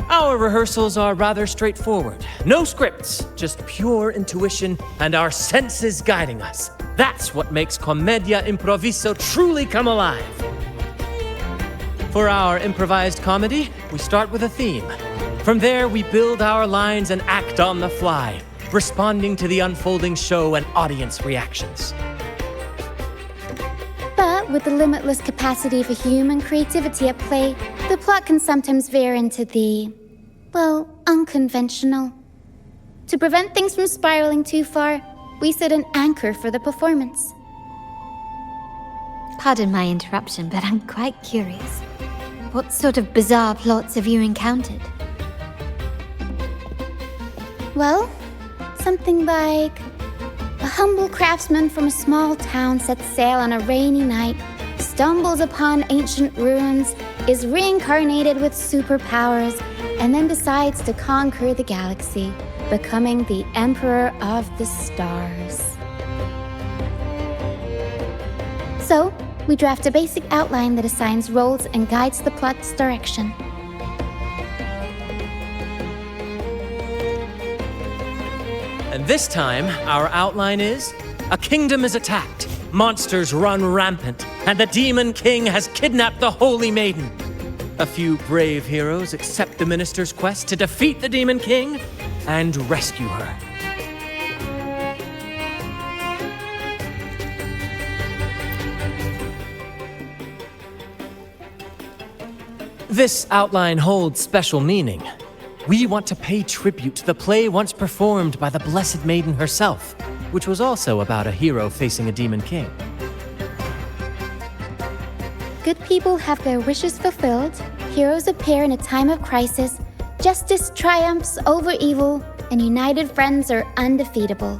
Our rehearsals are rather straightforward. No scripts, just pure intuition and our senses guiding us. That's what makes Commedia Improviso truly come alive. For our improvised comedy, we start with a theme. From there, we build our lines and act on the fly, responding to the unfolding show and audience reactions. But with the limitless capacity for human creativity at play, the plot can sometimes veer into the, well, unconventional. To prevent things from spiraling too far, we set an anchor for the performance. Pardon my interruption, but I'm quite curious. What sort of bizarre plots have you encountered? Well, something like a humble craftsman from a small town sets sail on a rainy night, stumbles upon ancient ruins, is reincarnated with superpowers, and then decides to conquer the galaxy, becoming the Emperor of the Stars. So, we draft a basic outline that assigns roles and guides the plot's direction. And this time, our outline is: a kingdom is attacked, monsters run rampant, and the Demon King has kidnapped the Holy Maiden. A few brave heroes accept the minister's quest to defeat the Demon King and rescue her. This outline holds special meaning. We want to pay tribute to the play once performed by the Blessed Maiden herself, which was also about a hero facing a Demon King. Good people have their wishes fulfilled, heroes appear in a time of crisis, justice triumphs over evil, and united friends are undefeatable.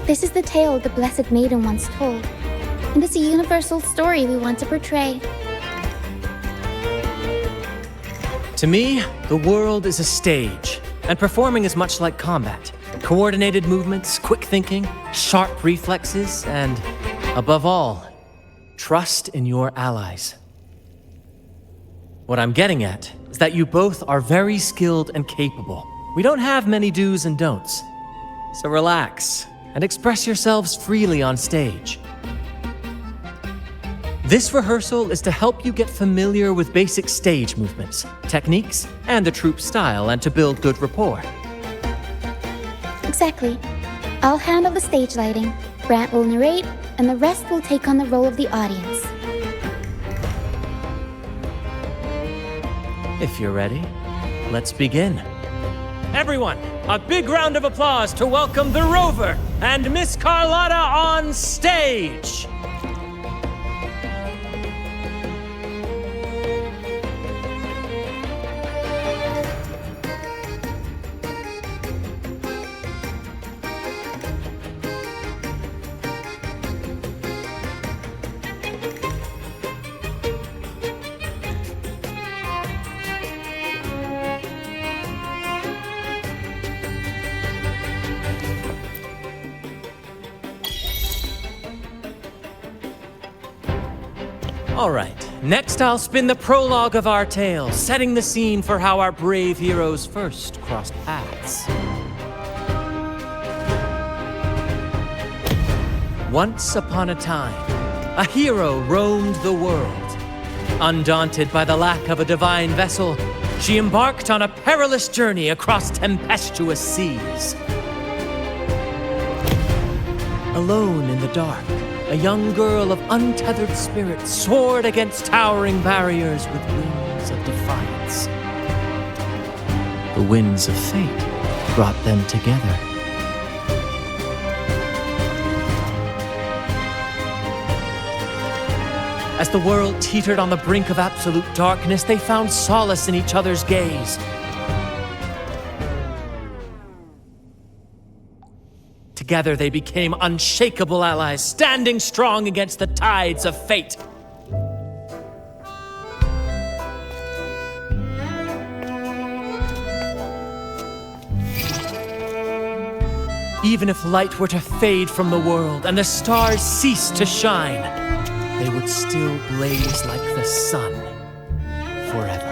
This is the tale the Blessed Maiden once told, and it's a universal story we want to portray. To me, the world is a stage, and performing is much like combat. Coordinated movements, quick thinking, sharp reflexes, and, above all, trust in your allies. What I'm getting at is that you both are very skilled and capable. We don't have many do's and don'ts. So relax and express yourselves freely on stage. This rehearsal is to help you get familiar with basic stage movements, techniques, and the troupe's style, and to build good rapport. Exactly. I'll handle the stage lighting, Brant will narrate, and the rest will take on the role of the audience. If you're ready, let's begin. Everyone, a big round of applause to welcome the Rover and Miss Carlotta on stage! All right, next I'll spin the prologue of our tale, setting the scene for how our brave heroes first crossed paths. Once upon a time, a hero roamed the world. Undaunted by the lack of a divine vessel, she embarked on a perilous journey across tempestuous seas. Alone in the dark, a young girl of untethered spirit soared against towering barriers with wings of defiance. The winds of fate brought them together. As the world teetered on the brink of absolute darkness, they found solace in each other's gaze. Together they became unshakable allies, standing strong against the tides of fate. Even if light were to fade from the world and the stars cease to shine, they would still blaze like the sun forever.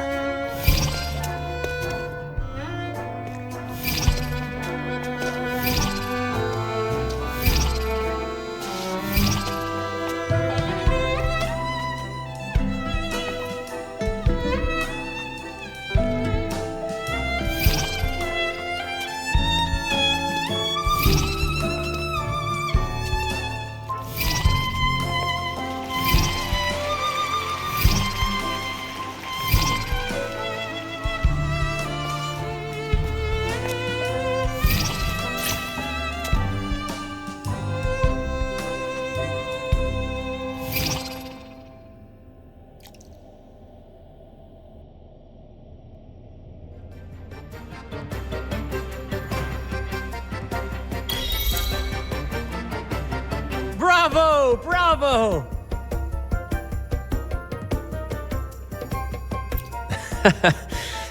Bravo! Bravo!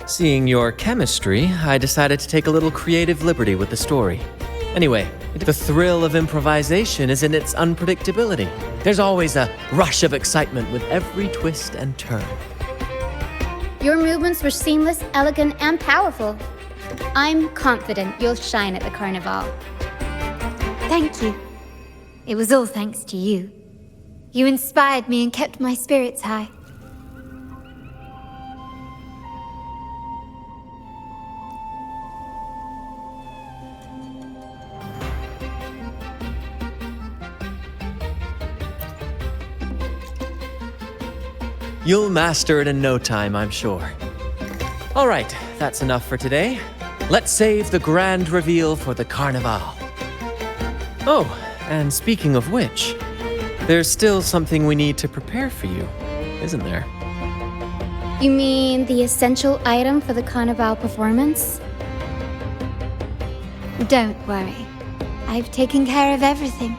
Seeing your chemistry, I decided to take a little creative liberty with the story. Anyway, the thrill of improvisation is in its unpredictability. There's always a rush of excitement with every twist and turn. Your movements were seamless, elegant, and powerful. I'm confident you'll shine at the carnival. Thank you. It was all thanks to you. You inspired me and kept my spirits high. You'll master it in no time, I'm sure. All right, that's enough for today. Let's save the grand reveal for the carnival. Oh, and speaking of which, there's still something we need to prepare for you, isn't there? You mean the essential item for the carnival performance? Don't worry. I've taken care of everything.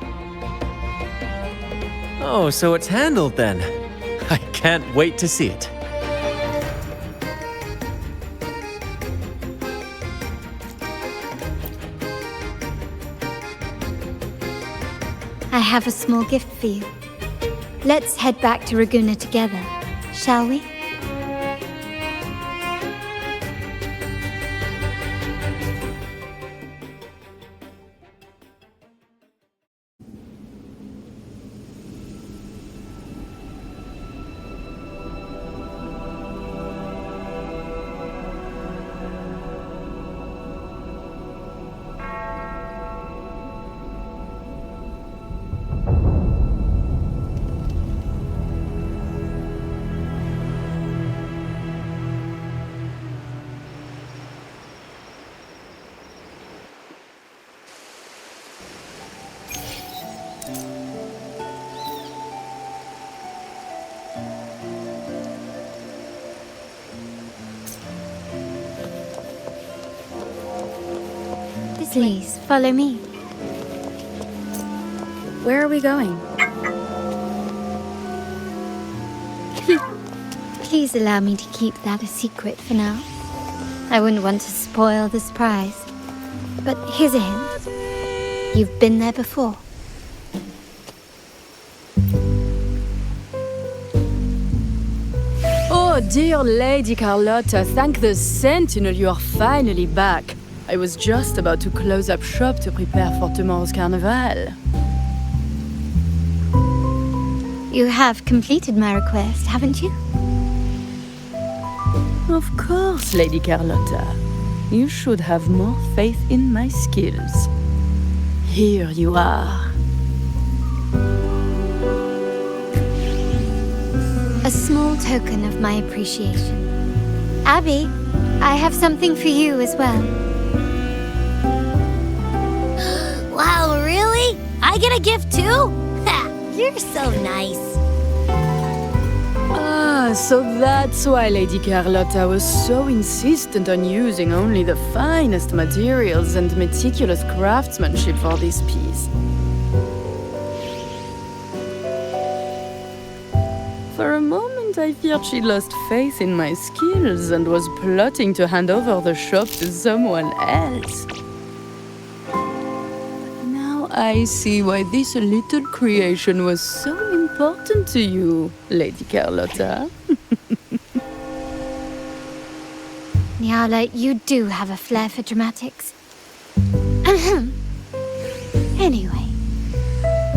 Oh, so it's handled then. I can't wait to see it. I have a small gift for you. Let's head back to Ragusa together, shall we? Please, follow me. Where are we going? Please allow me to keep that a secret for now. I wouldn't want to spoil the surprise. But here's a hint. You've been there before. Oh, dear Lady Carlotta, thank the Sentinel you are finally back. I was just about to close up shop to prepare for tomorrow's carnival. You have completed my request, haven't you? Of course, Lady Carlotta. You should have more faith in my skills. Here you are. A small token of my appreciation. Abby, I have something for you as well. Wow, really? I get a gift too? Ha! You're so nice. Ah, so that's why Lady Carlotta was so insistent on using only the finest materials and meticulous craftsmanship for this piece. For a moment, I feared she lost faith in my skills and was plotting to hand over the shop to someone else. I see why this little creation was so important important to you, Lady Carlotta? Nyala, you do have a flair for dramatics. Anyway,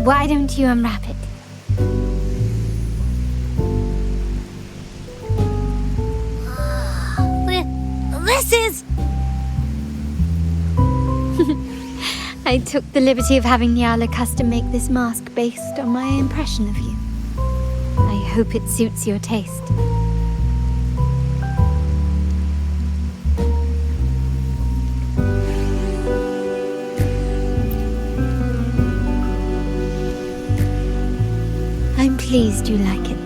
why don't you unwrap it? This is... I took the liberty of having Nyala custom make this mask based on my impression of you. I hope it suits your taste. I'm pleased you like it.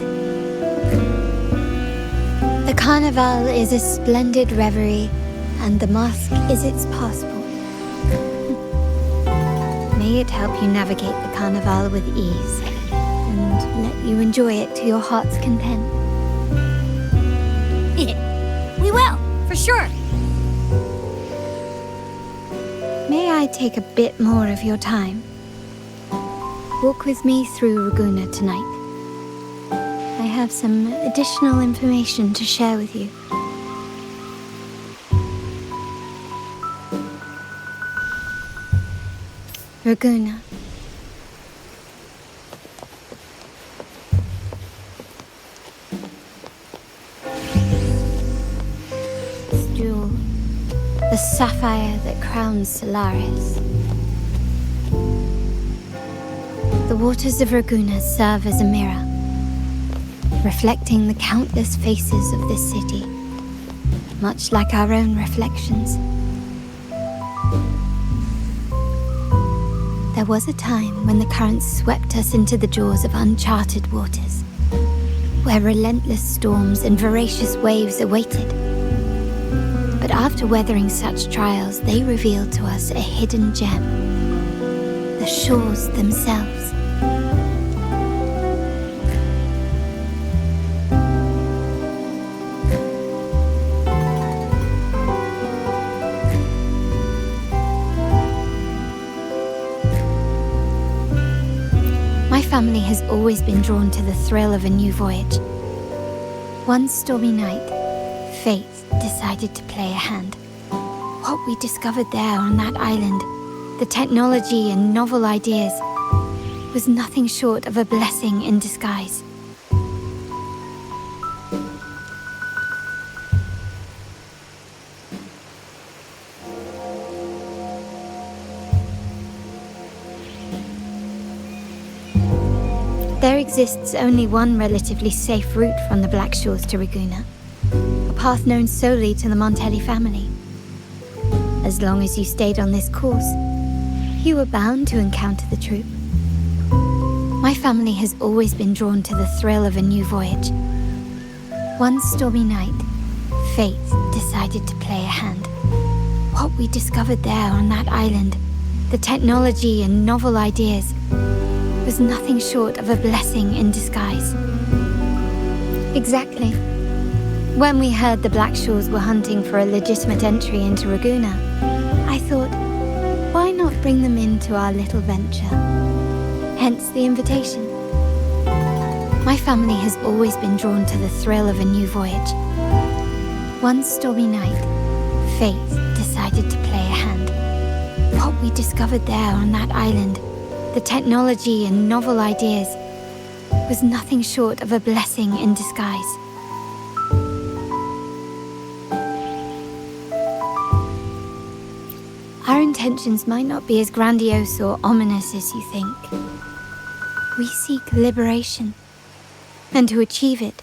The Carnival is a splendid reverie, and the mask is its passport. May it help you navigate the Carnival with ease, and let you enjoy it to your heart's content. We will, for sure. May I take a bit more of your time? Walk with me through Ragusa tonight. I have some additional information to share with you. Ragusa. This jewel, the sapphire that crowns Solaris. The waters of Ragusa serve as a mirror, reflecting the countless faces of this city, much like our own reflections. There was a time when the currents swept us into the jaws of uncharted waters, where relentless storms and voracious waves awaited. But after weathering such trials, they revealed to us a hidden gem, the shores themselves. My family has always been drawn to the thrill of a new voyage. One stormy night, fate decided to play a hand. What we discovered there on that island, the technology and novel ideas, was nothing short of a blessing in disguise. There exists only one relatively safe route from the Black Shores to Ragusa, a path known solely to the Montelli family. As long as you stayed on this course, you were bound to encounter the troop. My family has always been drawn to the thrill of a new voyage. One stormy night, fate decided to play a hand. What we discovered there on that island, the technology and novel ideas, was nothing short of a blessing in disguise. Exactly. When we heard the Black Shores were hunting for a legitimate entry into Ragusa, I thought, why not bring them into our little venture? Hence the invitation. My family has always been drawn to the thrill of a new voyage. One stormy night, fate decided to play a hand. What we discovered there on that island, the technology and novel ideas, was nothing short of a blessing in disguise. Our intentions might not be as grandiose or ominous as you think. We seek liberation, and to achieve it,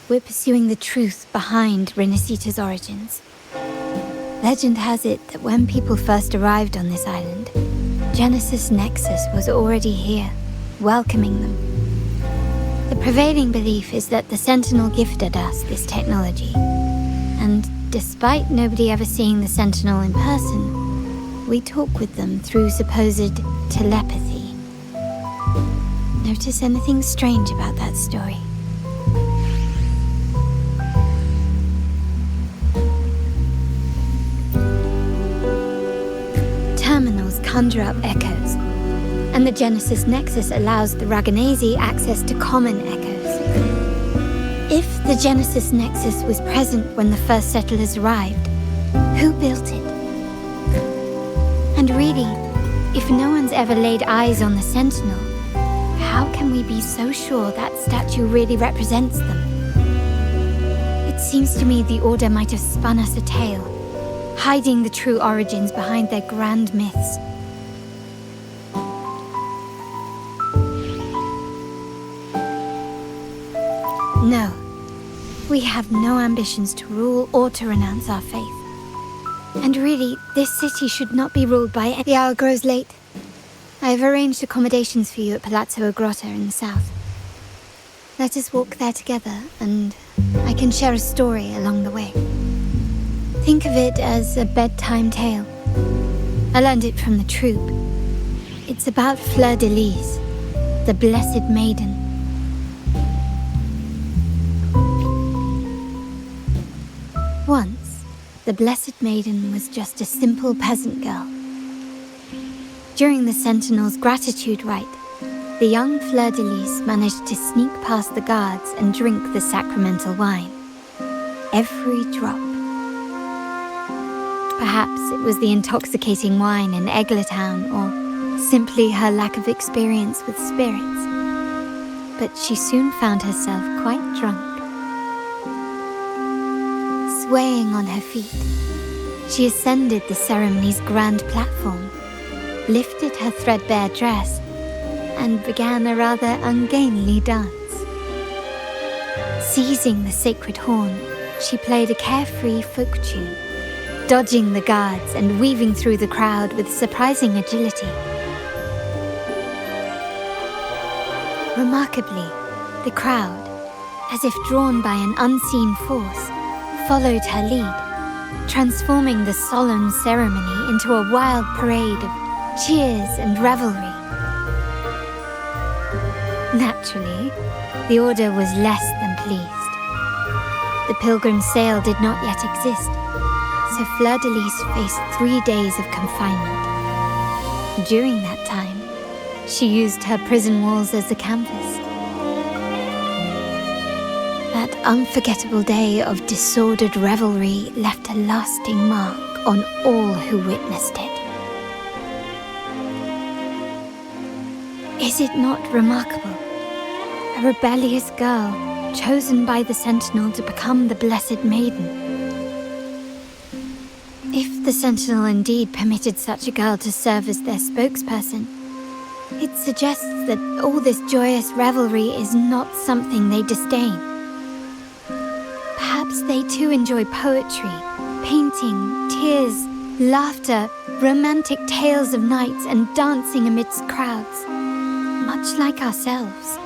we're pursuing the truth behind Renacita's origins. Legend has it that when people first arrived on this island, Genesis Nexus was already here, welcoming them. The prevailing belief is that the Sentinel gifted us this technology, and despite nobody ever seeing the Sentinel in person, we talk with them through supposed telepathy. Notice anything strange about that story? Terminals conjure up echoes, and the Genesis Nexus allows the Ragganese access to common echoes. If the Genesis Nexus was present when the first settlers arrived, who built it? And really, if no one's ever laid eyes on the Sentinel, how can we be so sure that statue really represents them? It seems to me the Order might have spun us a tale, hiding the true origins behind their grand myths. No, we have no ambitions to rule or to renounce our faith. And really, this city should not be ruled by any... The hour grows late. I have arranged accommodations for you at Palazzo Grotta in the south. Let us walk there together, and I can share a story along the way. Think of it as a bedtime tale. I learned it from the troupe. It's about Fleur de Lis, the Blessed Maiden. Once, the Blessed Maiden was just a simple peasant girl. During the Sentinel's gratitude rite, the young Fleur de Lis managed to sneak past the guards and drink the sacramental wine. Every drop. Perhaps it was the intoxicating wine in Eggletown, or simply her lack of experience with spirits. But she soon found herself quite drunk. Swaying on her feet, she ascended the ceremony's grand platform, lifted her threadbare dress, and began a rather ungainly dance. Seizing the sacred horn, she played a carefree folk tune, dodging the guards and weaving through the crowd with surprising agility. Remarkably, the crowd, as if drawn by an unseen force, followed her lead, transforming the solemn ceremony into a wild parade of cheers and revelry. Naturally, the Order was less than pleased. The pilgrim sale did not yet exist, so Fleur de Lis faced 3 days of confinement. During that time, she used her prison walls as a canvas. That unforgettable day of disordered revelry left a lasting mark on all who witnessed it. Is it not remarkable? A rebellious girl chosen by the Sentinel to become the Blessed Maiden. If the Sentinel indeed permitted such a girl to serve as their spokesperson, it suggests that all this joyous revelry is not something they disdain. Perhaps they too enjoy poetry, painting, tears, laughter, romantic tales of nights, and dancing amidst crowds, much like ourselves.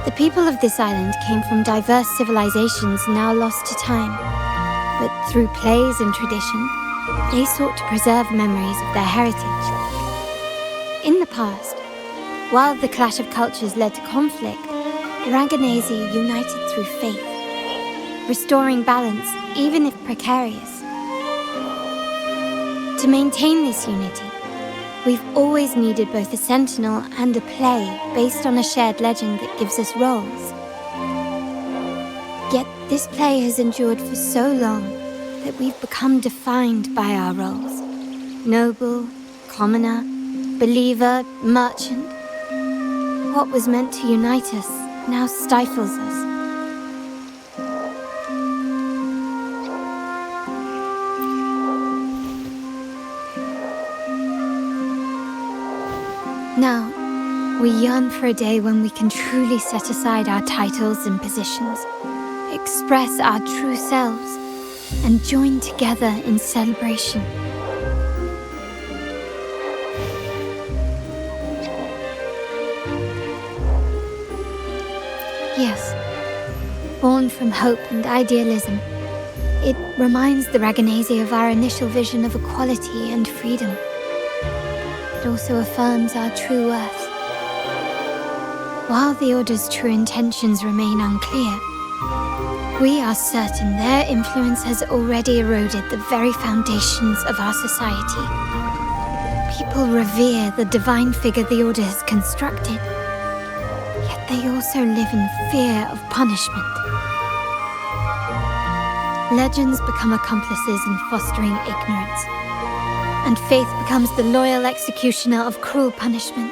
The people of this island came from diverse civilizations now lost to time, but through plays and tradition, they sought to preserve memories of their heritage. In the past, while the clash of cultures led to conflict, the Ragganese united through faith, restoring balance even if precarious. To maintain this unity, we've always needed both a sentinel and a play based on a shared legend that gives us roles. Yet this play has endured for so long that we've become defined by our roles. Noble, commoner, believer, merchant. What was meant to unite us now stifles us. Now, we yearn for a day when we can truly set aside our titles and positions, express our true selves, and join together in celebration. Yes, born from hope and idealism, it reminds the Ragonese of our initial vision of equality and freedom. It also affirms our true worth. While the Order's true intentions remain unclear, we are certain their influence has already eroded the very foundations of our society. People revere the divine figure the Order has constructed, yet they also live in fear of punishment. Legends become accomplices in fostering ignorance, and faith becomes the loyal executioner of cruel punishment.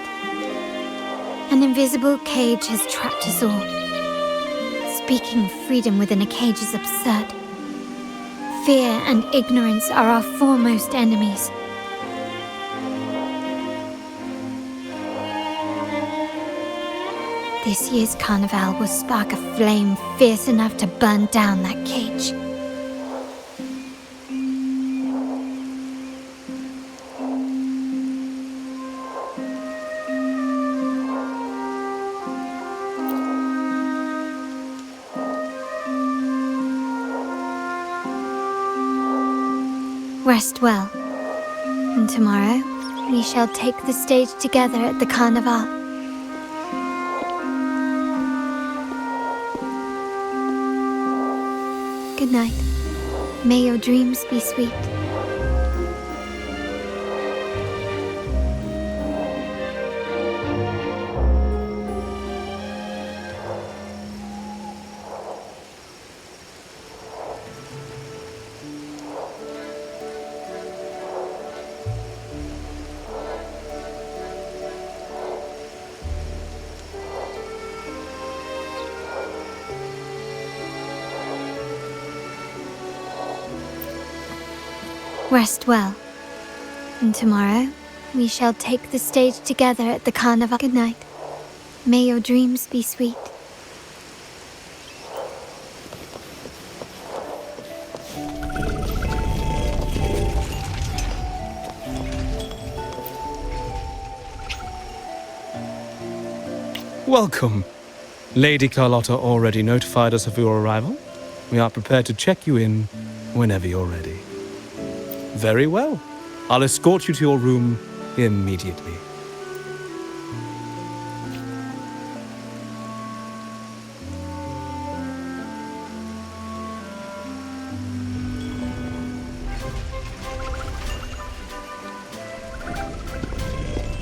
An invisible cage has trapped us all. Speaking of freedom within a cage is absurd. Fear and ignorance are our foremost enemies. This year's carnival will spark a flame fierce enough to burn down that cage. Rest well, and tomorrow we shall take the stage together at the carnival. Good night. May your dreams be sweet. Rest well, and tomorrow we shall take the stage together at the carnival. Good night. May your dreams be sweet. Welcome. Lady Carlotta already notified us of your arrival. We are prepared to check you in whenever you're ready. Very well. I'll escort you to your room immediately.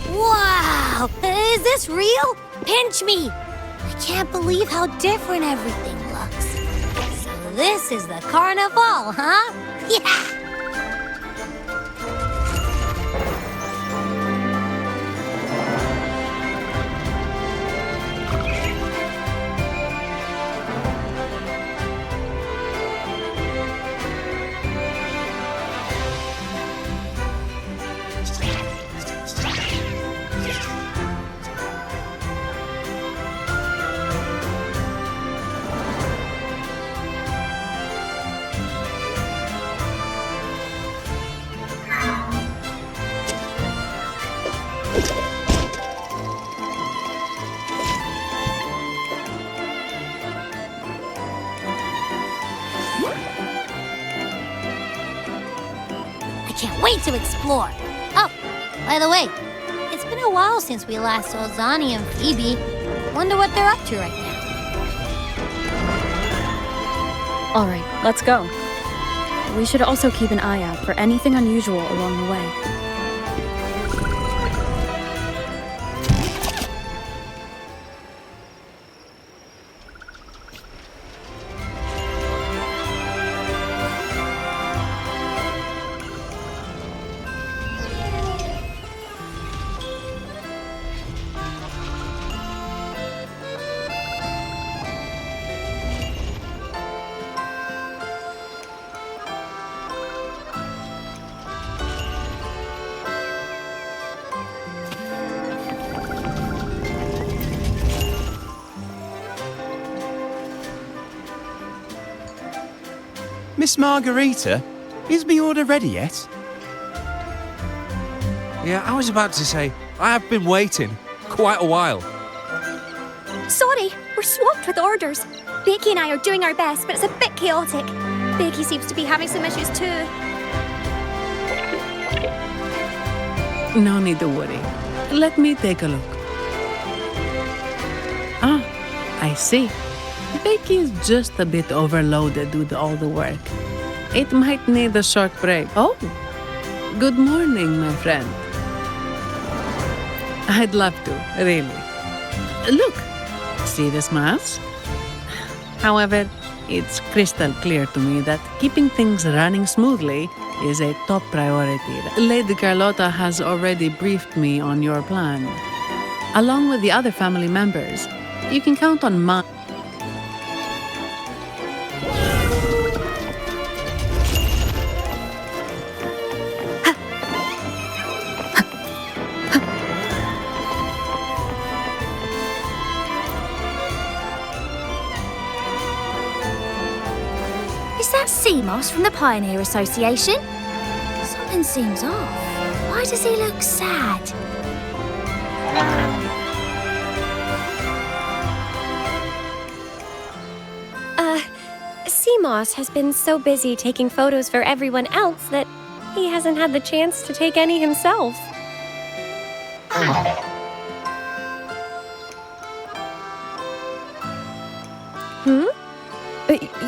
Wow! Is this real? Pinch me! I can't believe how different everything looks. So this is the carnival, huh? Yeah! Can't wait to explore. Oh, by the way, it's been a while since we last saw Zani and Phoebe. Wonder what they're up to right now. All right, let's go. We should also keep an eye out for anything unusual along the way. Miss Margarita, is my order ready yet? Yeah, I was about to say, I have been waiting quite a while. Sorry, we're swamped with orders. Becky and I are doing our best, but it's a bit chaotic. Becky seems to be having some issues too. No need to worry. Let me take a look. Ah, I see. Becky is just a bit overloaded with all the work. It might need a short break. Oh, good morning, my friend. I'd love to, really. Look, see this mask? However, it's crystal clear to me that keeping things running smoothly is a top priority. Lady Carlotta has already briefed me on your plan. Along with the other family members, you can count on my... Is that Seamoss from the Pioneer Association? Something seems off. Why does he look sad? Seamoss has been so busy taking photos for everyone else that he hasn't had the chance to take any himself.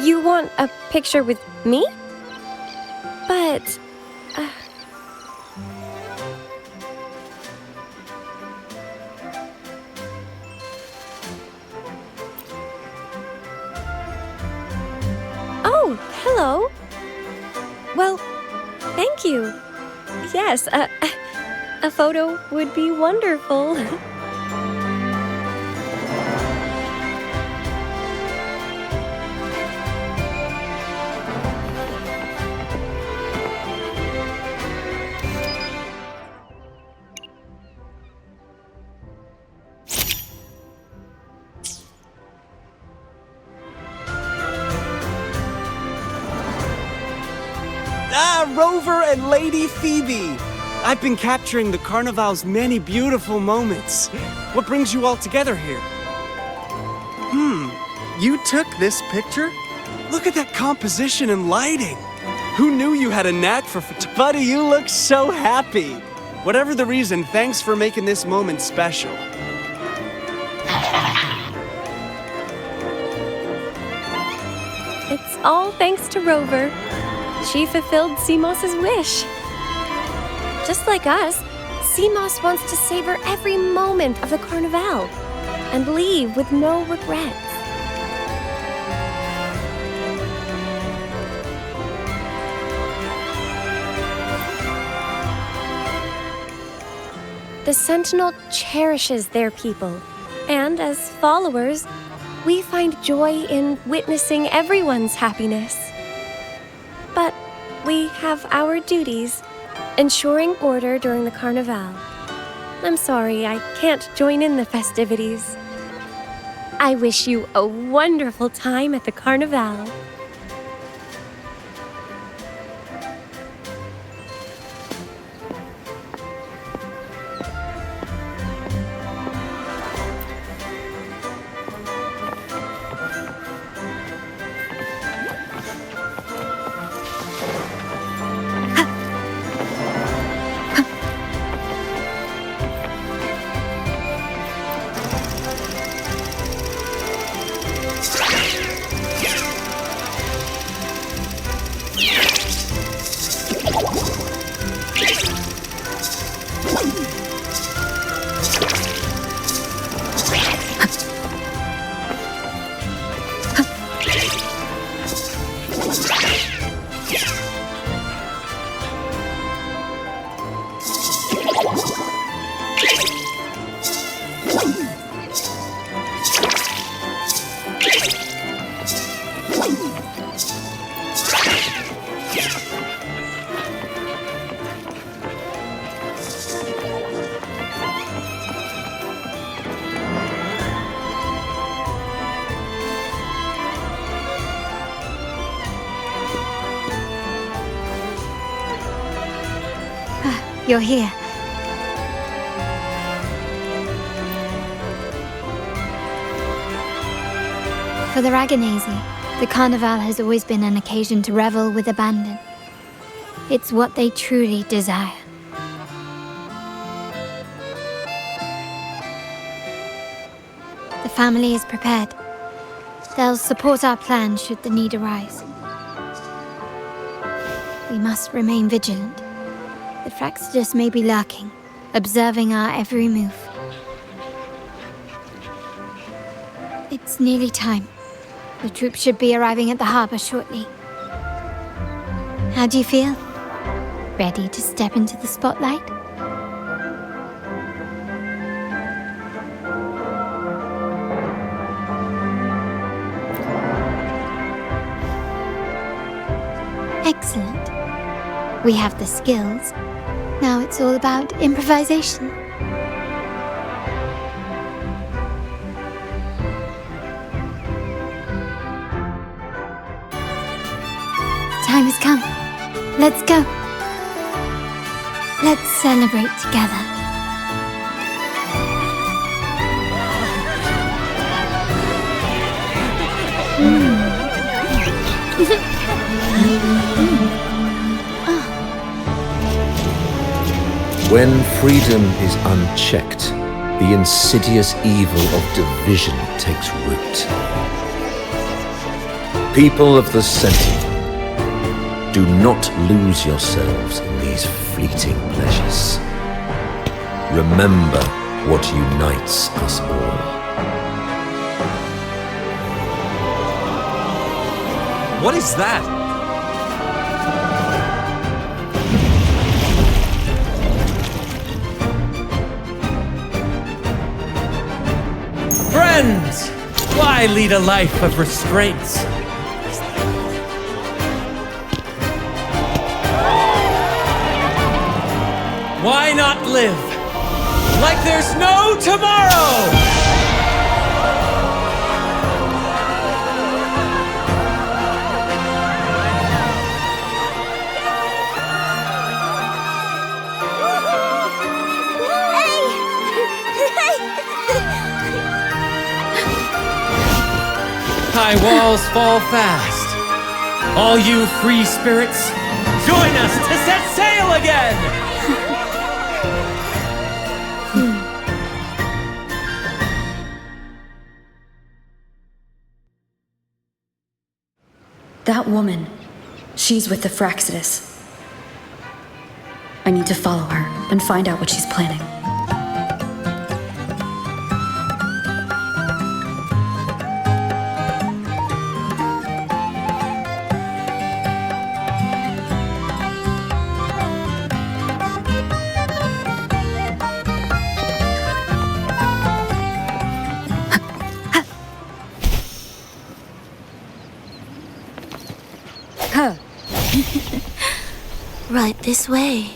You want a picture with me? But... Oh, hello. Well, thank you. Yes, a photo would be wonderful. Rover and Lady Phoebe! I've been capturing the Carnival's many beautiful moments. What brings you all together here? You took this picture? Look at that composition and lighting. Who knew you had a knack for Buddy, you look so happy. Whatever the reason, thanks for making this moment special. It's all thanks to Rover. She fulfilled Seamoss's wish. Just like us, Seamoss wants to savor every moment of the Carnival and leave with no regrets. The Sentinel cherishes their people, and as followers, we find joy in witnessing everyone's happiness. But we have our duties, ensuring order during the Carnival. I'm sorry I can't join in the festivities. I wish you a wonderful time at the Carnival. you're here. For the Ragganese, the Carnival has always been an occasion to revel with abandon. It's what they truly desire. The family is prepared. They'll support our plan should the need arise. We must remain vigilant. The Fraxidus may be lurking, observing our every move. It's nearly time. The troops should be arriving at the harbor shortly. How do you feel? Ready to step into the spotlight? Excellent. We have the skills. Now it's all about improvisation. The time has come. Let's go. Let's celebrate together. When freedom is unchecked, the insidious evil of division takes root. People of the Sentinel, do not lose yourselves in these fleeting pleasures. Remember what unites us all. What is that? Friends, why lead a life of restraints? Why not live like there's no tomorrow? High walls fall fast. All you free spirits, join us to set sail again! That woman, she's with the Fraxidus. I need to follow her and find out what she's planning. Right this way.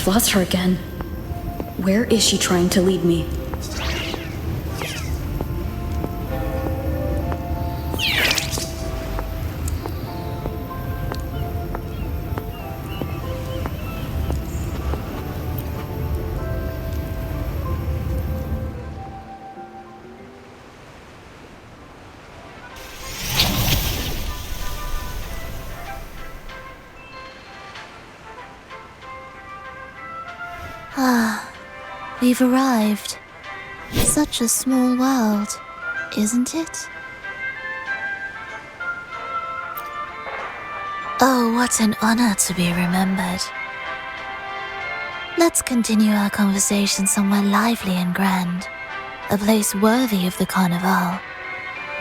Lost her again. Where is she trying to lead me? We've arrived. Such a small world, isn't it? Oh, what an honor to be remembered. Let's continue our conversation somewhere lively and grand. A place worthy of the Carnival,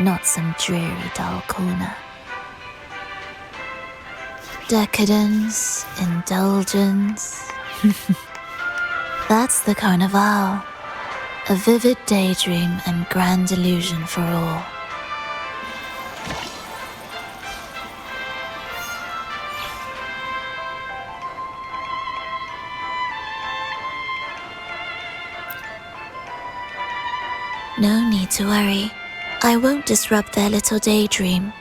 not some dreary, dull corner. Decadence, indulgence. That's the Carnival. A vivid daydream and grand illusion for all. No need to worry. I won't disrupt their little daydream.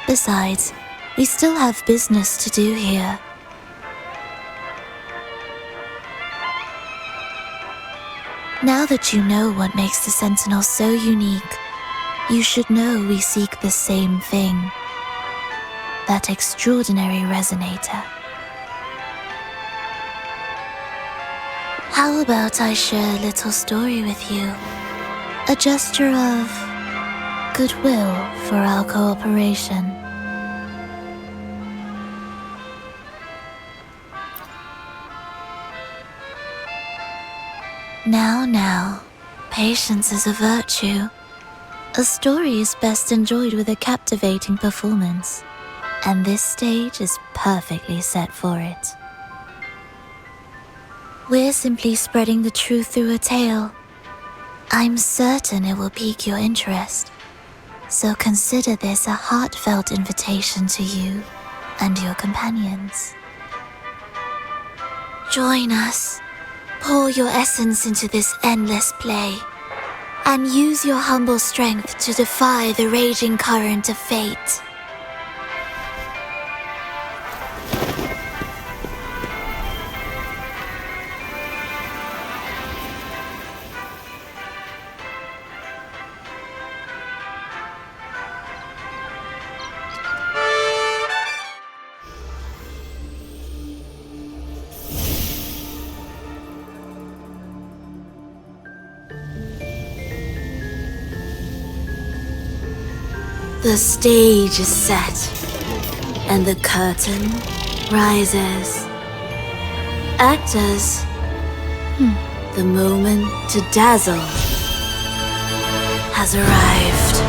Besides, we still have business to do here. Now that you know what makes the Sentinel so unique, you should know we seek the same thing. That extraordinary resonator. How about I share a little story with you? A gesture of goodwill for our cooperation. Now, patience is a virtue. A story is best enjoyed with a captivating performance, and this stage is perfectly set for it. We're simply spreading the truth through a tale. I'm certain it will pique your interest, so consider this a heartfelt invitation to you and your companions. Join us. Pour your essence into this endless play, and use your humble strength to defy the raging current of fate. The stage is set, and the curtain rises. Actors, the moment to dazzle has arrived.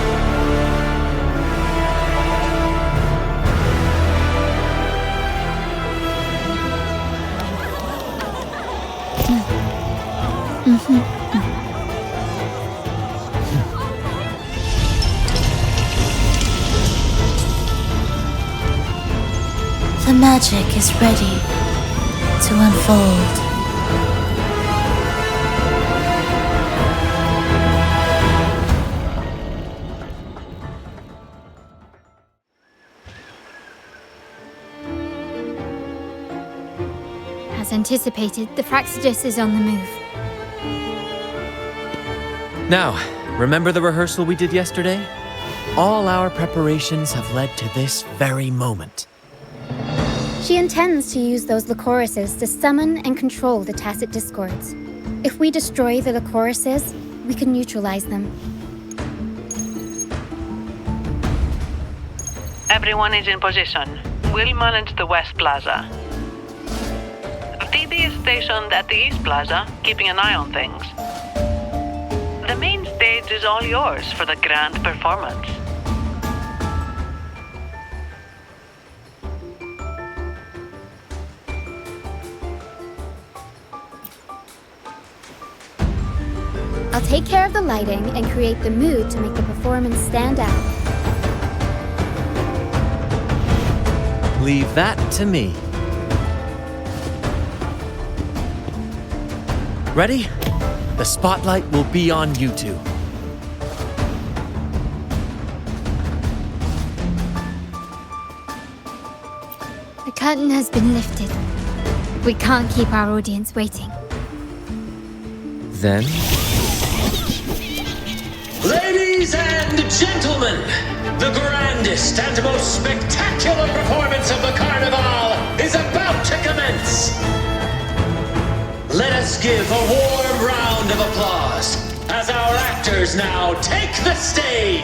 The magic is ready to unfold. As anticipated, the Fraxidus is on the move. Now, remember the rehearsal we did yesterday? All our preparations have led to this very moment. She intends to use those Lycoruses to summon and control the Tacit Discords. If we destroy the Lycoruses, we can neutralize them. Everyone is in position. We'll manage the West Plaza. Phoebe is stationed at the East Plaza, keeping an eye on things. The main stage is all yours for the grand performance. I'll take care of the lighting and create the mood to make the performance stand out. Leave that to me. Ready? The spotlight will be on you two. The curtain has been lifted. We can't keep our audience waiting. Then... Ladies and gentlemen, the grandest and most spectacular performance of the Carnival is about to commence. Let us give a warm round of applause as our actors now take the stage.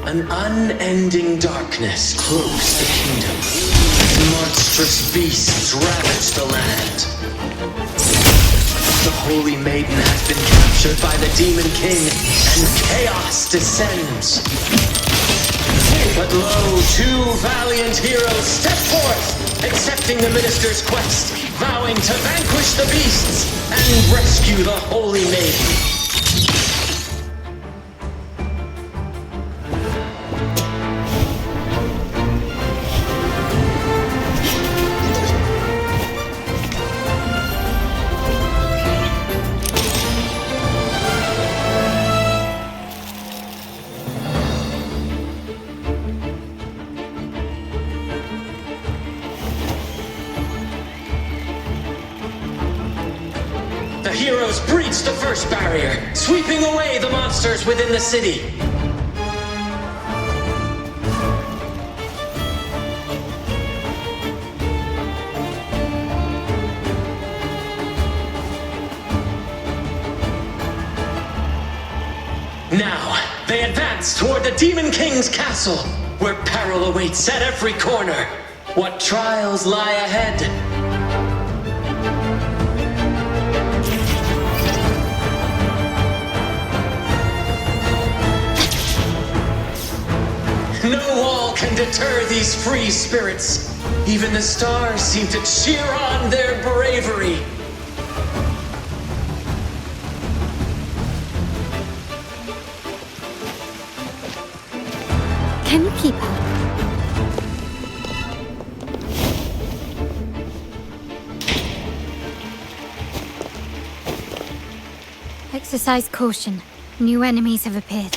An unending darkness cloaks the kingdom. Monstrous beasts ravage the land. The Holy Maiden has been captured by the Demon King, and chaos descends. But lo, two valiant heroes step forth, accepting the minister's quest, vowing to vanquish the beasts and rescue the Holy Maiden. The heroes breach the first barrier, sweeping away the monsters within the city. Now, they advance toward the Demon King's castle, where peril awaits at every corner. What trials lie ahead? No wall can deter these free spirits. Even the stars seem to cheer on their bravery. Can you keep up? Exercise caution. New enemies have appeared.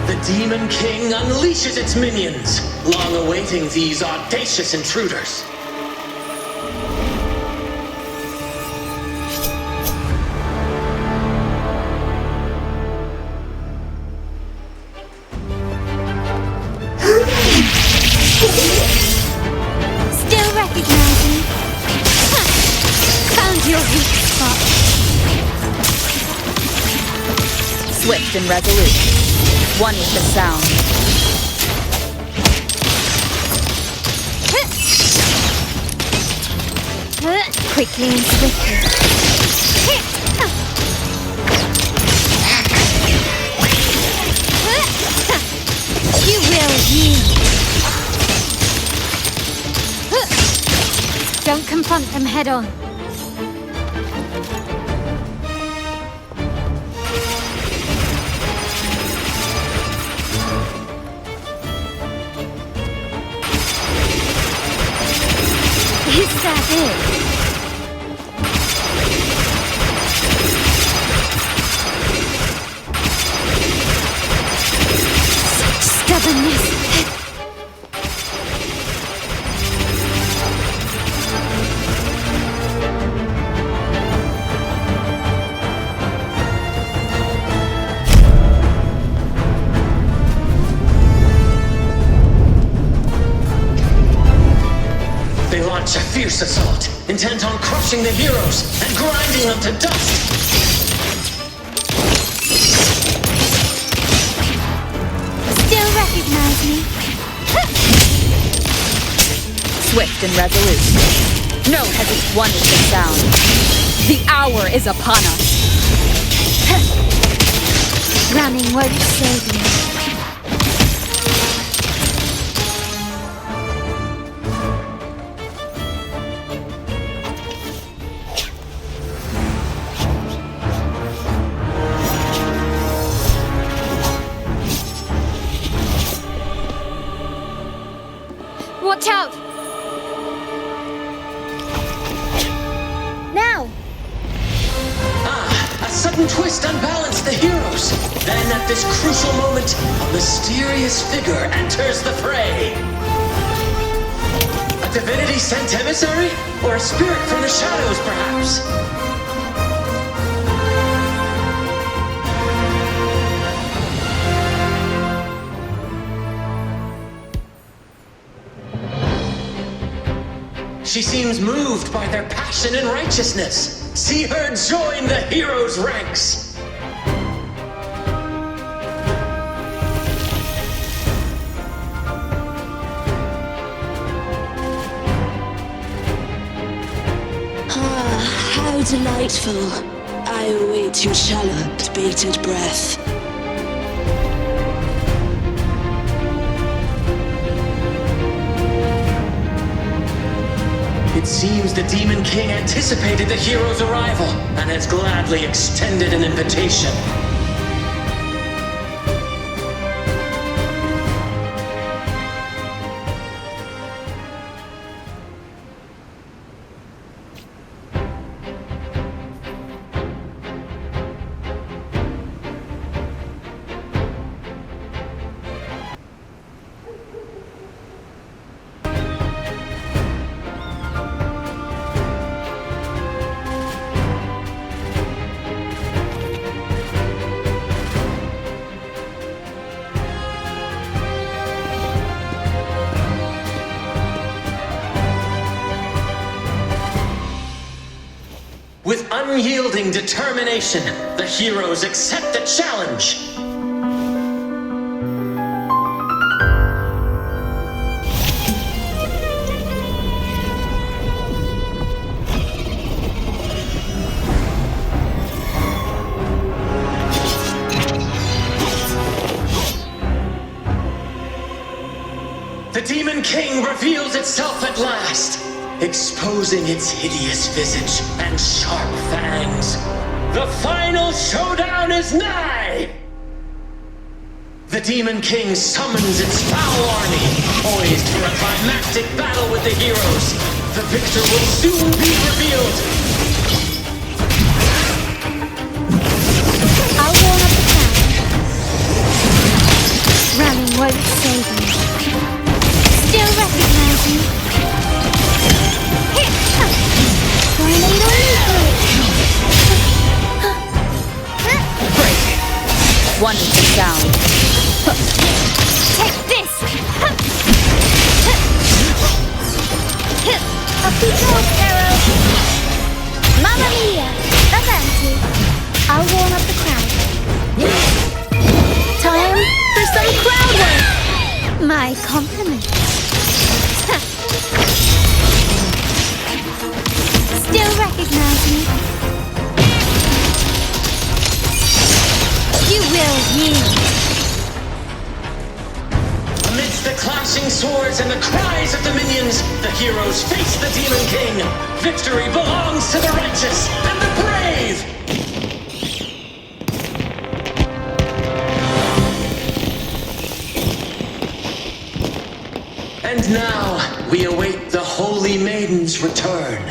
The Demon King unleashes its minions, long awaiting these audacious intruders. Still recognizing? Found your weak spot. Swift and resolute. One with the sound. Quickly and swiftly. You will yield. Don't confront them head on. Is that it? Stubbornness. They launch a fierce assault, intent on crushing the heroes and grinding them to dust. Still recognize me? Swift and resolute. No hesitation. One is the sound. The hour is upon us. Running won't save you. Watch out! Now! A sudden twist unbalanced the heroes. Then at this crucial moment, a mysterious figure enters the fray. A divinity sent emissary? Or a spirit from the shadows, perhaps? She seems moved by their passion and righteousness. See her join the heroes' ranks. delightful. I await your shallow, bated breath. It seems the Demon King anticipated the hero's arrival and has gladly extended an invitation. With unyielding determination, the heroes accept the challenge. The Demon King reveals itself at last, exposing its hideous visage and sharp fangs. The final showdown is nigh! The Demon King summons its foul army, poised for a climactic battle with the heroes. The victor will soon be revealed. I'll warm up the crowd. Running won't save me. Still recognize me. Break. One is down. Take this! Up we go, Arrow! Mamma mia! Avanti! I'll warm up the crowd. Time for some crowd work! My compliments. Still recognize me? You will yield. Amidst the clashing swords and the cries of the minions, the heroes face the Demon King. Victory belongs to the righteous and the brave! And now, we await the Holy Maiden's return.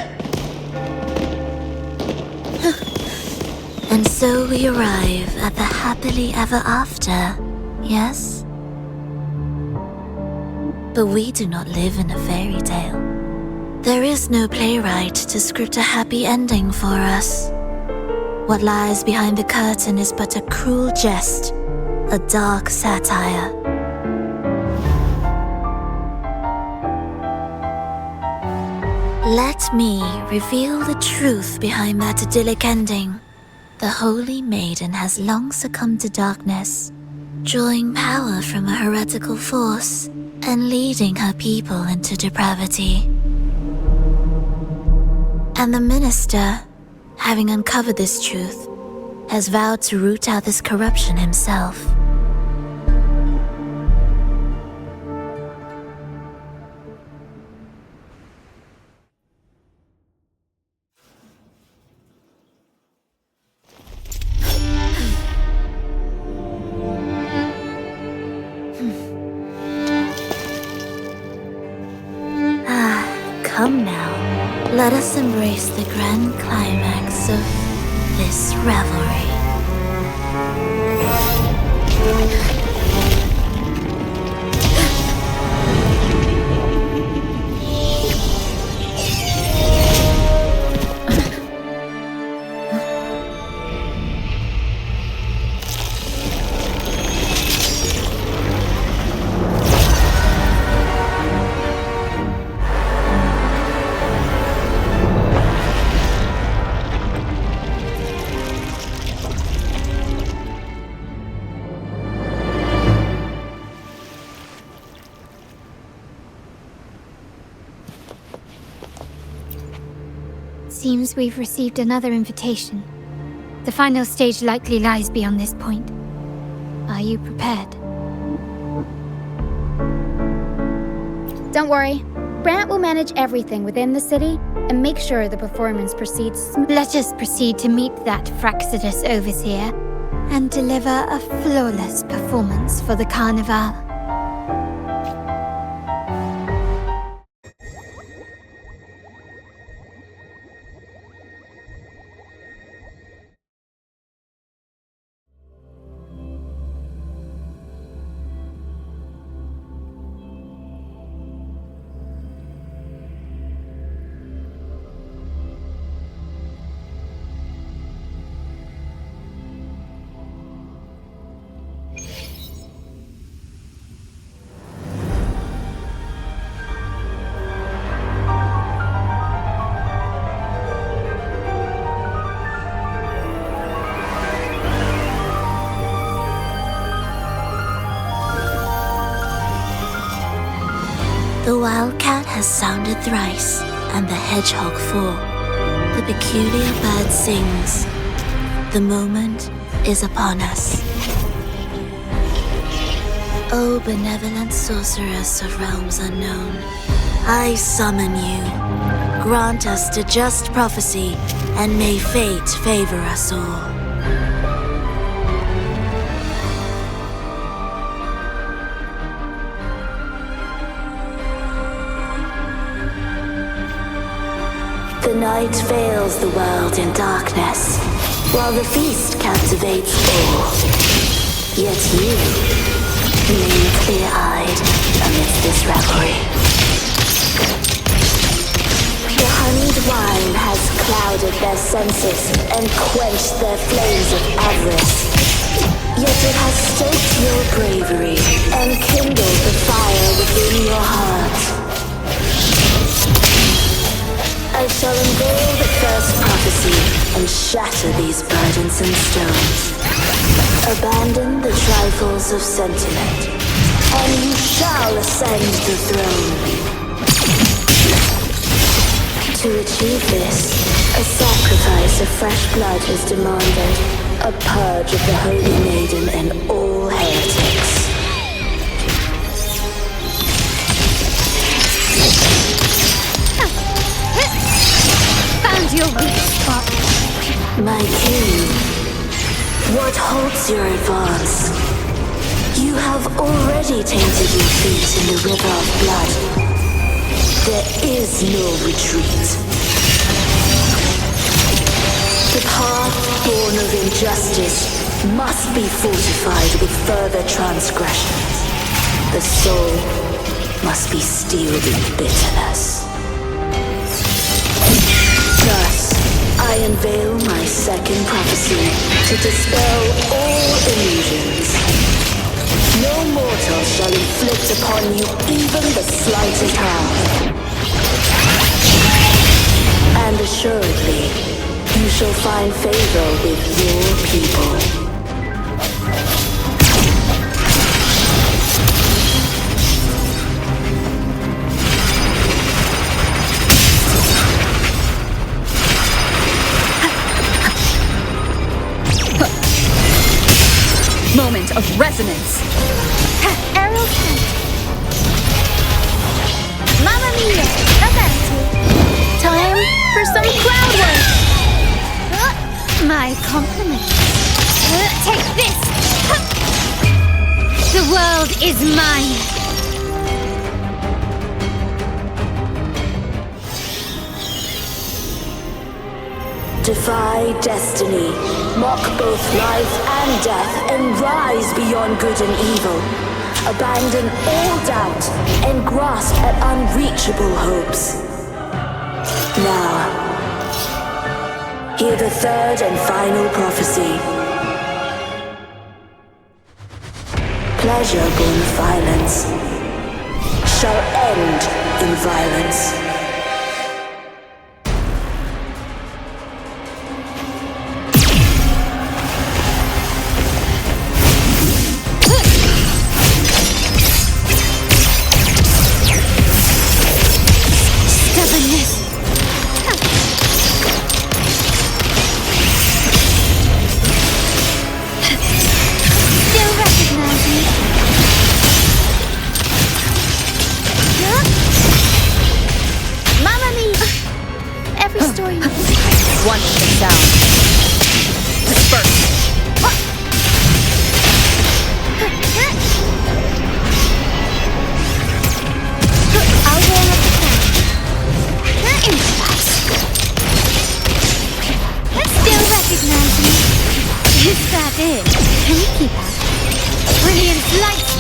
And so we arrive at the happily ever after, yes? But we do not live in a fairy tale. There is no playwright to script a happy ending for us. What lies behind the curtain is but a cruel jest, a dark satire. Let me reveal the truth behind that idyllic ending. The Holy Maiden has long succumbed to darkness, drawing power from a heretical force and leading her people into depravity. And the minister, having uncovered this truth, has vowed to root out this corruption himself. Come now, let us embrace the grand climax of this revelry. seems we've received another invitation. The final stage likely lies beyond this point. Are you prepared? Don't worry. Brant will manage everything within the city and make sure the performance proceeds Let us proceed to meet that Fraxidus overseer and deliver a flawless performance for the Carnival. The wildcat has sounded thrice, and the hedgehog four. The peculiar bird sings. The moment is upon us. O benevolent sorceress of realms unknown, I summon you. Grant us to just prophecy, and may fate favor us all. The night veils the world in darkness, while the feast captivates all. Yet you remain clear-eyed amidst this revelry. The honeyed wine has clouded their senses and quenched their flames of avarice. Yet it has stoked your bravery and kindled the fire within your heart. I shall unveil the first prophecy and shatter these burdensome stones. Abandon the trifles of sentiment, and you shall ascend the throne. To achieve this, a sacrifice of fresh blood is demanded, a purge of the Holy Maiden and all heretics. Your weak spot. My king, what halts your advance? You have already tainted your feet in the river of blood. There is no retreat. The path born of injustice must be fortified with further transgressions. The soul must be steeled in bitterness. Thus, I unveil my second prophecy to dispel all illusions. No mortal shall inflict upon you even the slightest harm. And assuredly, you shall find favor with your people. Moment of resonance. Arrow sent. Mamma mia! Time for some cloud work. My compliments. Take this. The world is mine. Defy destiny, mock both life and death, and rise beyond good and evil. Abandon all doubt and grasp at unreachable hopes. Now, hear the third and final prophecy. Pleasure born of violence shall end in violence.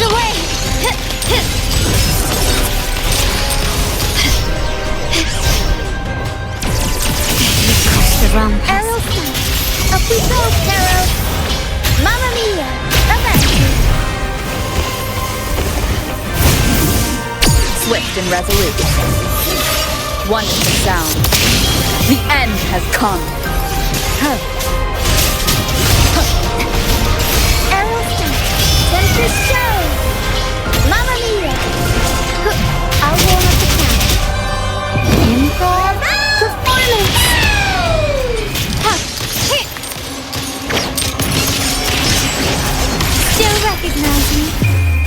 Washed away! The wrong path. Arrow sent. Up we go, Carol! Mamma mia! Avanti! Swift and resolute. Wonderful sound. The end has come. Arrow sent. Tempest show! Mamma mia! I'll warm up the camp. Improv performance! Still recognize me?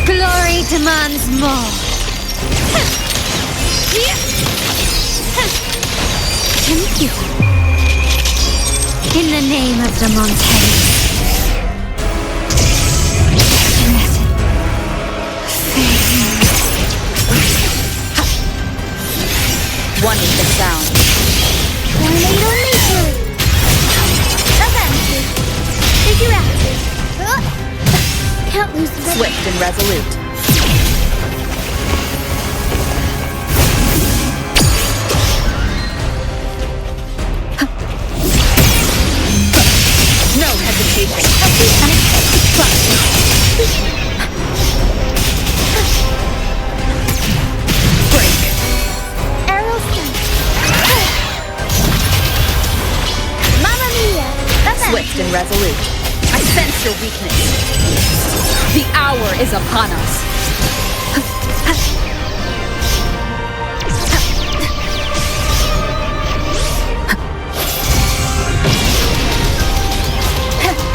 Glory demands more. Thank you. In the name of the Montaigne. Wonderful sound. Tornado nature. Avanti. Figure out. Can't lose the Swift and resolute. No hesitation. Break. Arrow sent. Mamma mia. Swift and resolute. I sense your weakness. The hour is upon us.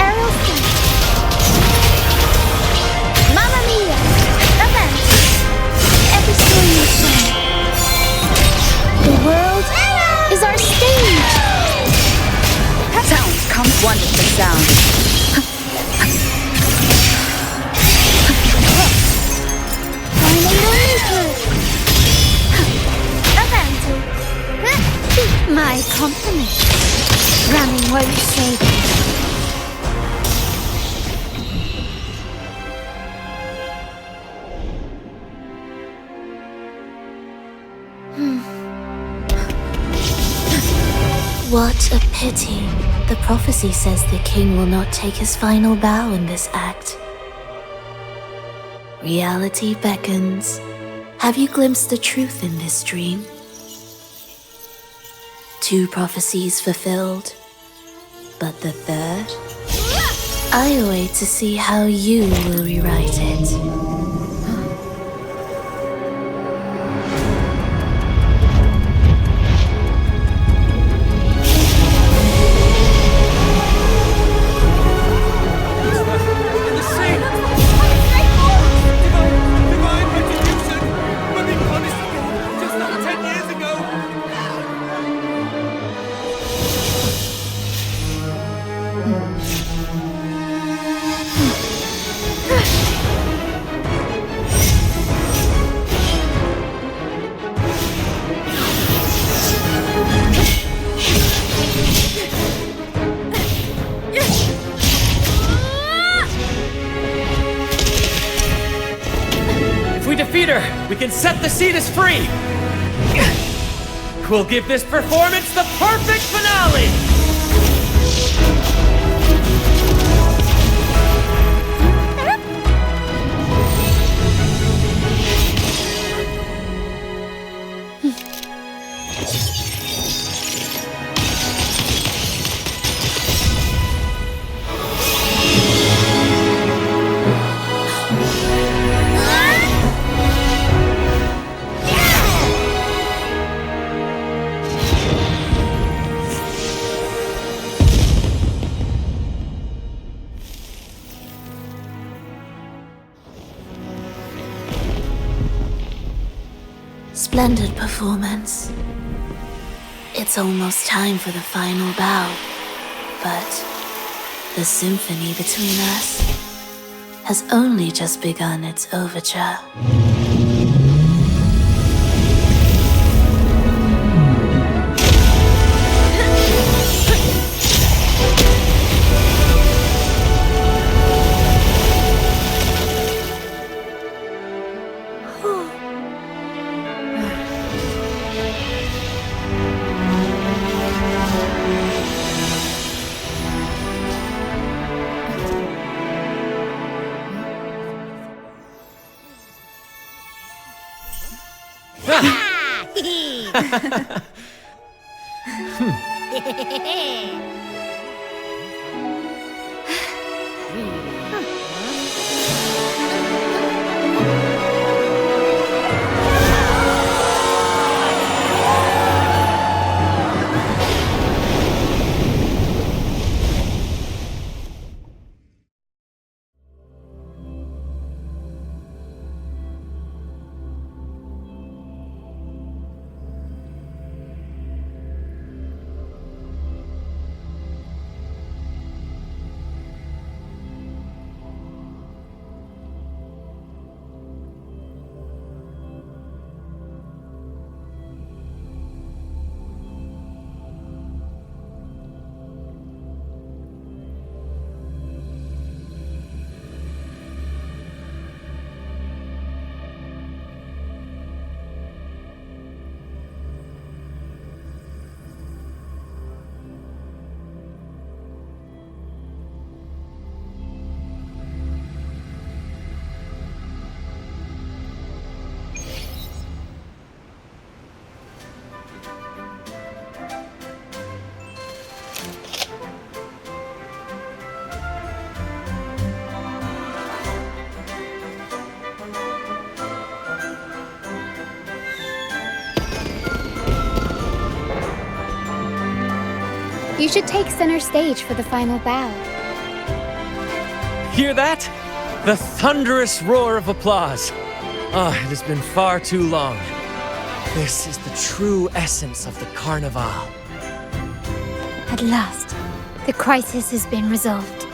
Arrow sent. Mamma mia. Avanti. Every story you sing. The world is our stage. Sound comes wonderful sound. Tornado nature. Avanti. My compliment. Running won't save you. What a pity. The prophecy says the king will not take his final bow in this act. Reality beckons. Have you glimpsed the truth in this dream? 2 prophecies fulfilled, but the third? I await to see how you will rewrite it. We can set the Cetus free! We'll give this performance the perfect finale! Splendid performance. It's almost time for the final bow, but the symphony between us has only just begun its overture. You should take center stage for the final bow. Hear that? The thunderous roar of applause. Ah, it has been far too long. This is the true essence of the Carnival. At last, the crisis has been resolved.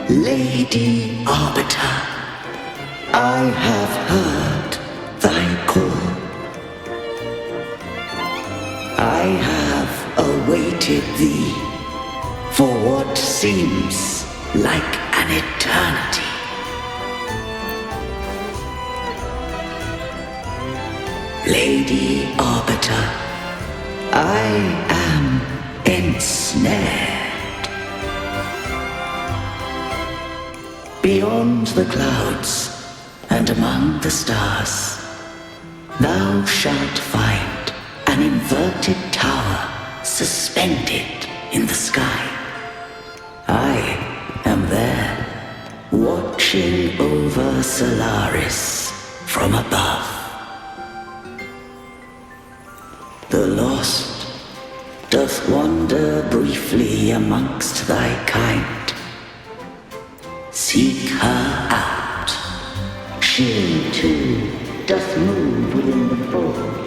Lady Arbiter, I have heard thy call. I have awaited thee for what seems like an eternity. Lady Arbiter, I am ensnared. Beyond the clouds and among the stars, thou shalt find an inverted tower suspended in the sky. I am there, watching over Solaris from above. The lost doth wander briefly amongst thy kind. Seek her out. She too doth move within the fold.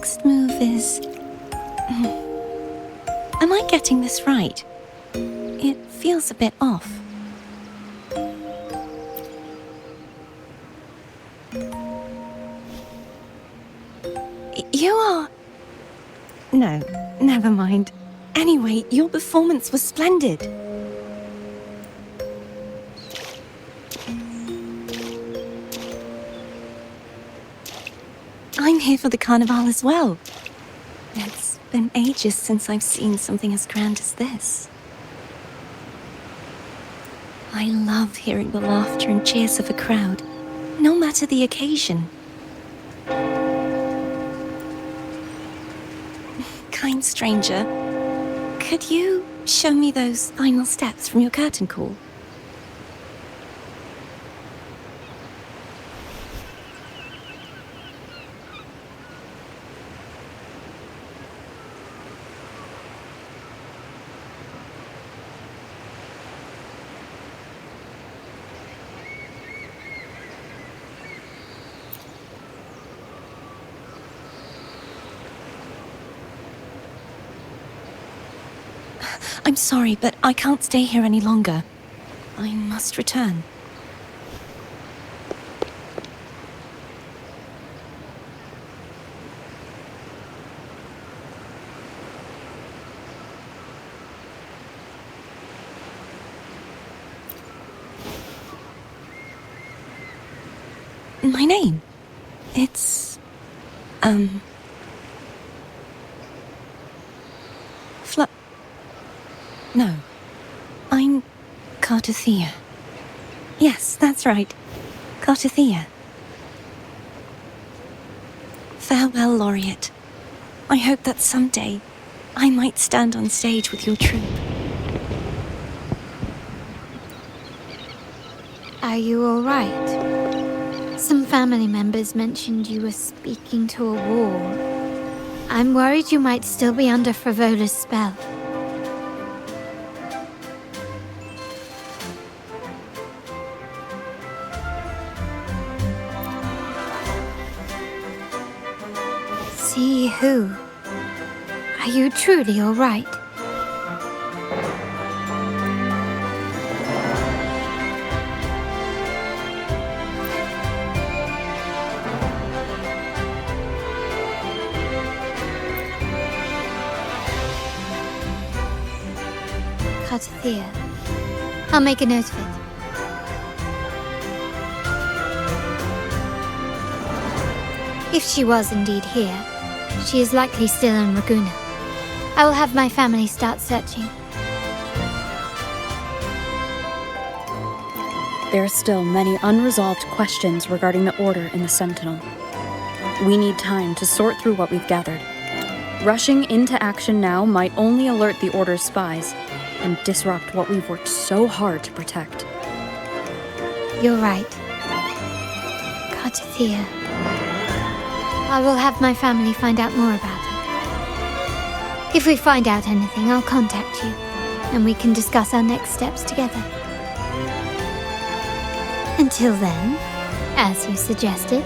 next move is... Am I getting this right? It feels a bit off. You are... No, never mind. Anyway, your performance was splendid. I'm here for the Carnival as well. It's been ages since I've seen something as grand as this. I love hearing the laughter and cheers of a crowd, no matter the occasion. Kind stranger, could you show me those final steps from your curtain call? I'm sorry, but I can't stay here any longer. I must return. My name? It's... No. I'm Cartothea. Yes, that's right. Cartothea. Farewell, Laureate. I hope that someday I might stand on stage with your troupe. Are you all right? Some family members mentioned you were speaking to a wall. I'm worried you might still be under Frivola's spell. See who? Are you truly all right? Cartothea. I'll make a note of it. If she was indeed here, she is likely still in Ragusa. I will have my family start searching. There are still many unresolved questions regarding the Order in the Sentinel. We need time to sort through what we've gathered. Rushing into action now might only alert the Order's spies and disrupt what we've worked so hard to protect. You're right. Cartothea. I will have my family find out more about her. If we find out anything, I'll contact you, and we can discuss our next steps together. Until then, as you suggested,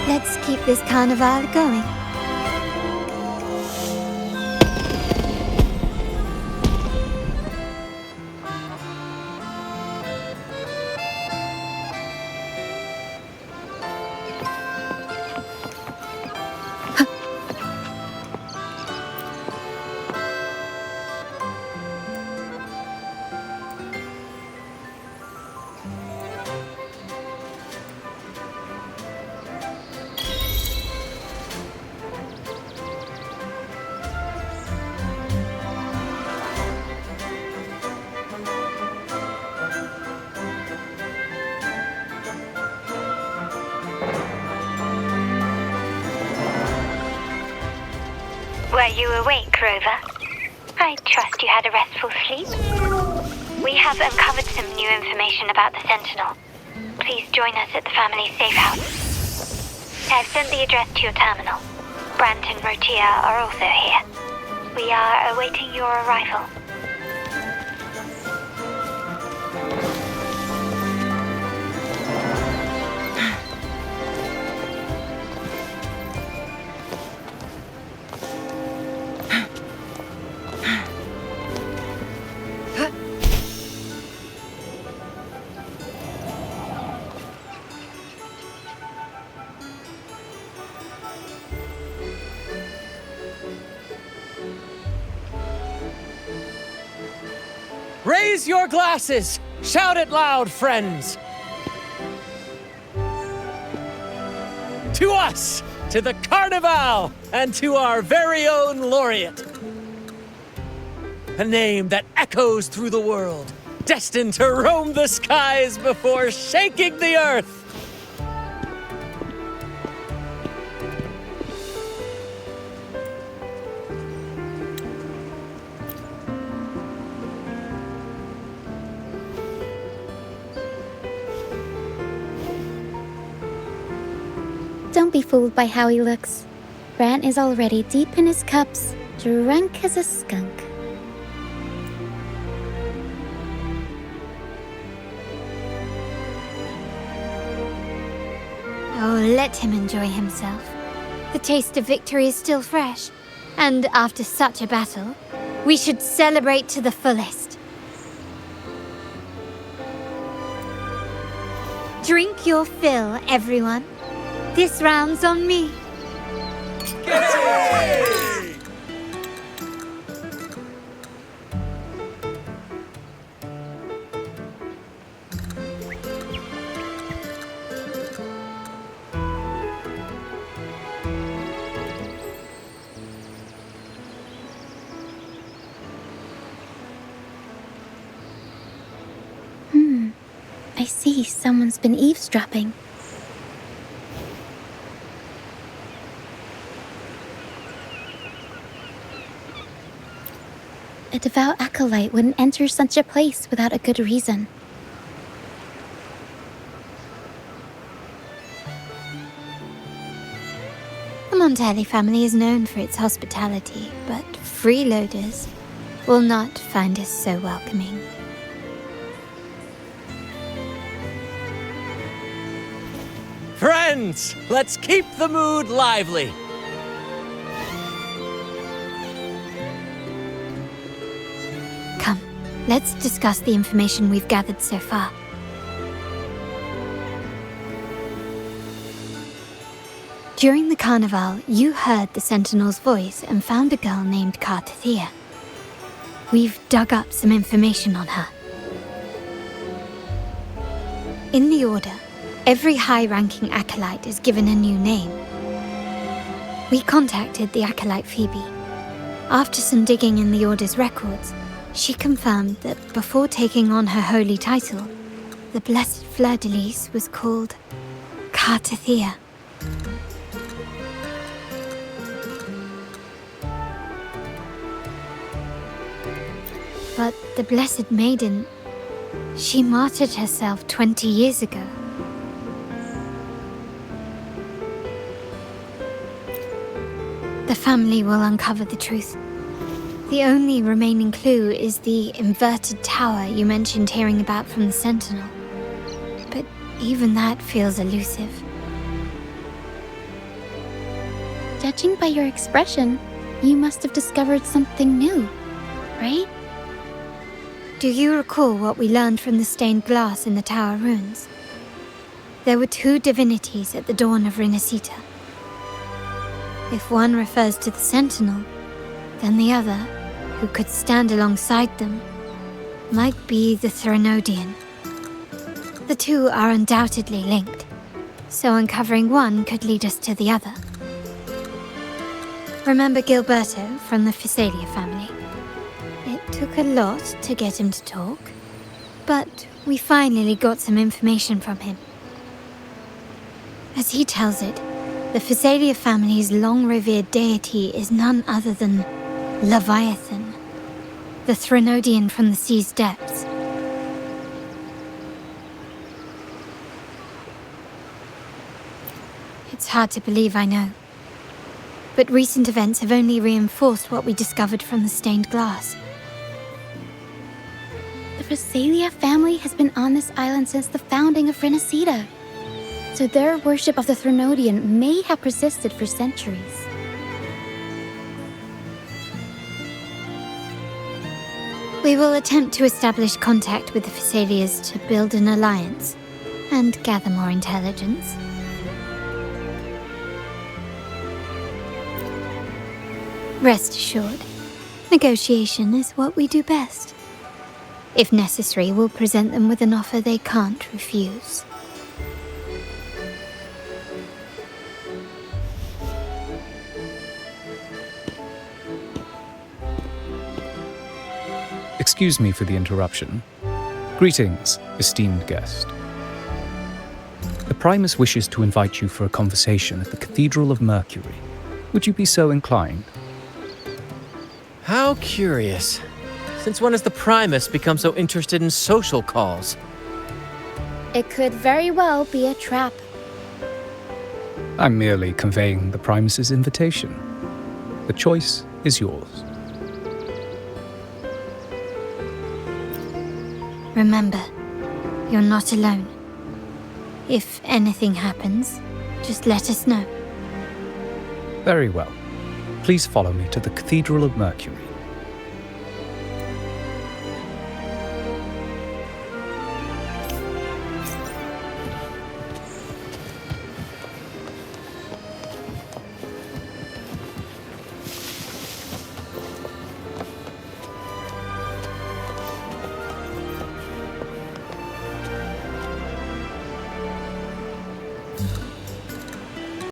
let's keep this carnival going. Were you awake, Rover? I trust you had a restful sleep. We have uncovered some new information about the Sentinel. Please join us at the family safe house. I have sent the address to your terminal. Brant and Rotia are also here. We are awaiting your arrival. Raise your glasses! Shout it loud, friends! To us! To the Carnival! And to our very own laureate! A name that echoes through the world, destined to roam the skies before shaking the earth! Don't be fooled by how he looks. Brant is already deep in his cups, drunk as a skunk. Oh, let him enjoy himself. The taste of victory is still fresh, and after such a battle, we should celebrate to the fullest. Drink your fill, everyone. This round's on me. I see someone's been eavesdropping. A devout acolyte wouldn't enter such a place without a good reason. The Montelli family is known for its hospitality, but freeloaders will not find us so welcoming. Friends, let's keep the mood lively. Come, let's discuss the information we've gathered so far. During the carnival, you heard the Sentinel's voice and found a girl named Cartathea. We've dug up some information on her. In the Order, every high-ranking acolyte is given a new name. We contacted the acolyte Phoebe. After some digging in the Order's records, she confirmed that before taking on her holy title, the Blessed Fleur-de-Lis was called Cartathea. But the Blessed Maiden, she martyred herself 20 years ago. The family will uncover the truth. The only remaining clue is the inverted tower you mentioned hearing about from the Sentinel. But even that feels elusive. Judging by your expression, you must have discovered something new, right? Do you recall what we learned from the stained glass in the tower ruins? There were two divinities at the dawn of Rinascita. If one refers to the Sentinel, then the other, who could stand alongside them, might be the Threnodian. The two are undoubtedly linked, so uncovering one could lead us to the other. Remember Gilberto from the Physalia family? It took a lot to get him to talk, but we finally got some information from him. As he tells it, the Physalia family's long-revered deity is none other than Leviathan, the Threnodian from the sea's depths. It's hard to believe, I know. But recent events have only reinforced what we discovered from the stained glass. The Physalia family has been on this island since the founding of Rinascita. So their worship of the Threnodian may have persisted for centuries. We will attempt to establish contact with the Physalias to build an alliance and gather more intelligence. Rest assured, negotiation is what we do best. If necessary, we'll present them with an offer they can't refuse. Excuse me for the interruption. Greetings, esteemed guest. The Primus wishes to invite you for a conversation at the Cathedral of Mercury. Would you be so inclined? How curious. Since when has the Primus become so interested in social calls? It could very well be a trap. I'm merely conveying the Primus's invitation. The choice is yours. Remember, you're not alone. If anything happens, just let us know. Very well. Please follow me to the Cathedral of Mercury.